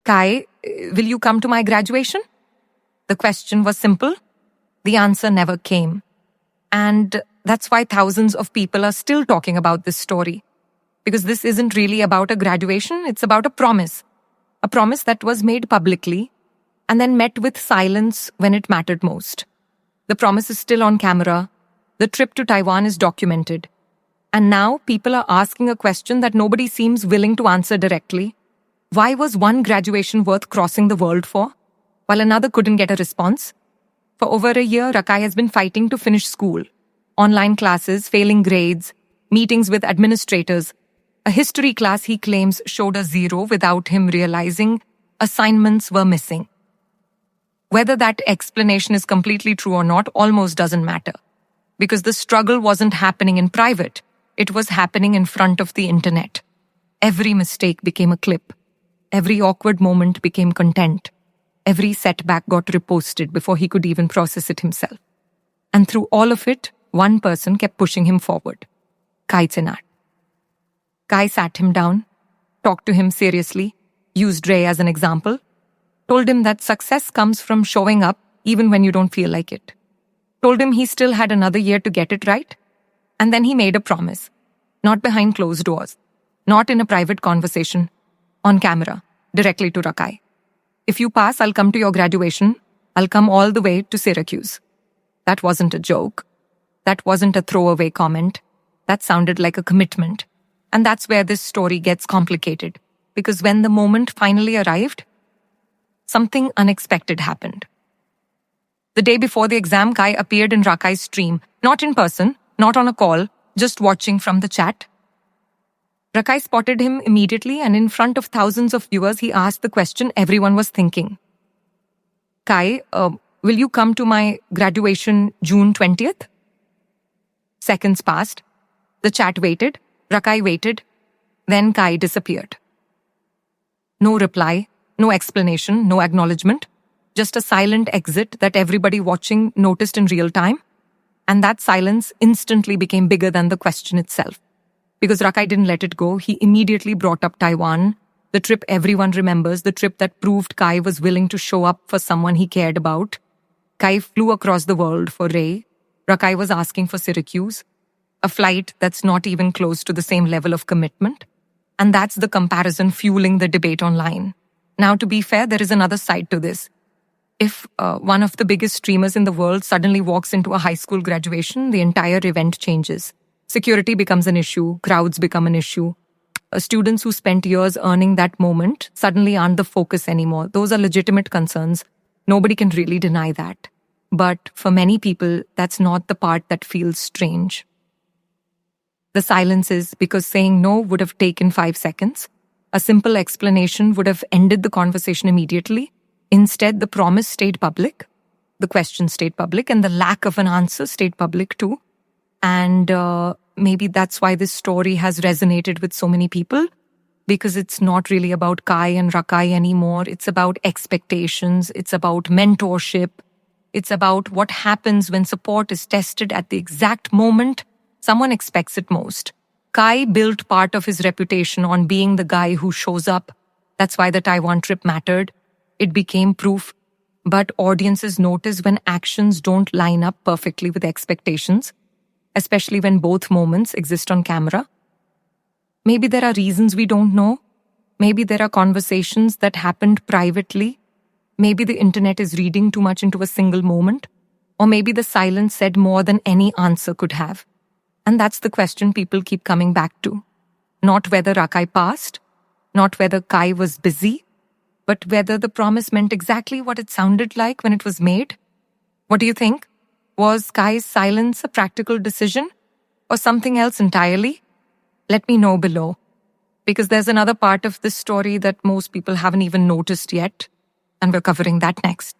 Kai, will you come to my graduation? The question was simple. The answer never came. And that's why thousands of people are still talking about this story. Because this isn't really about a graduation, it's about a promise. A promise that was made publicly and then met with silence when it mattered most. The promise is still on camera. The trip to Taiwan is documented. And now people are asking a question that nobody seems willing to answer directly. Why was one graduation worth crossing the world for, while another couldn't get a response? For over a year, Rakai has been fighting to finish school. Online classes, failing grades, meetings with administrators. A history class he claims showed a 0 without him realizing assignments were missing. Whether that explanation is completely true or not almost doesn't matter. Because the struggle wasn't happening in private. It was happening in front of the internet. Every mistake became a clip. Every awkward moment became content. Every setback got reposted before he could even process it himself. And through all of it, one person kept pushing him forward. Cenat. Kai sat him down, talked to him seriously, used Ray as an example, told him that success comes from showing up even when you don't feel like it. Told him he still had another year to get it right. And then he made a promise. Not behind closed doors. Not in a private conversation. On camera. Directly to Rakai. If you pass, I'll come to your graduation. I'll come all the way to Syracuse. That wasn't a joke. That wasn't a throwaway comment. That sounded like a commitment. And that's where this story gets complicated. Because when the moment finally arrived, something unexpected happened. The day before the exam, Kai appeared in Rakai's stream. Not in person, not on a call, just watching from the chat. Rakai spotted him immediately, and in front of thousands of viewers, he asked the question everyone was thinking. Kai, will you come to my graduation June 20th? Seconds passed. The chat waited. Rakai waited. Then Kai disappeared. No reply, no explanation, no acknowledgement. Just a silent exit that everybody watching noticed in real time. And that silence instantly became bigger than the question itself. Because Rakai didn't let it go, he immediately brought up Taiwan, the trip everyone remembers, the trip that proved Kai was willing to show up for someone he cared about. Kai flew across the world for Ray. Rakai was asking for Syracuse, a flight that's not even close to the same level of commitment. And that's the comparison fueling the debate online. Now, to be fair, there is another side to this. If one of the biggest streamers in the world suddenly walks into a high school graduation, the entire event changes. Security becomes an issue, crowds become an issue. Students who spent years earning that moment suddenly aren't the focus anymore. Those are legitimate concerns. Nobody can really deny that. But for many people, that's not the part that feels strange. The silence is because saying no would have taken 5 seconds. A simple explanation would have ended the conversation immediately. Instead, the promise stayed public, the question stayed public, and the lack of an answer stayed public too. And maybe that's why this story has resonated with so many people, because it's not really about Kai and Rakai anymore. It's about expectations. It's about mentorship. It's about what happens when support is tested at the exact moment someone expects it most. Kai built part of his reputation on being the guy who shows up. That's why the Taiwan trip mattered. It became proof. But audiences notice when actions don't line up perfectly with expectations, especially when both moments exist on camera. Maybe there are reasons we don't know. Maybe there are conversations that happened privately. Maybe the internet is reading too much into a single moment. Or maybe the silence said more than any answer could have. And that's the question people keep coming back to. Not whether Rakai passed, not whether Kai was busy, but whether the promise meant exactly what it sounded like when it was made. What do you think? Was Kai's silence a practical decision or something else entirely? Let me know below, because there's another part of this story that most people haven't even noticed yet, and we're covering that next.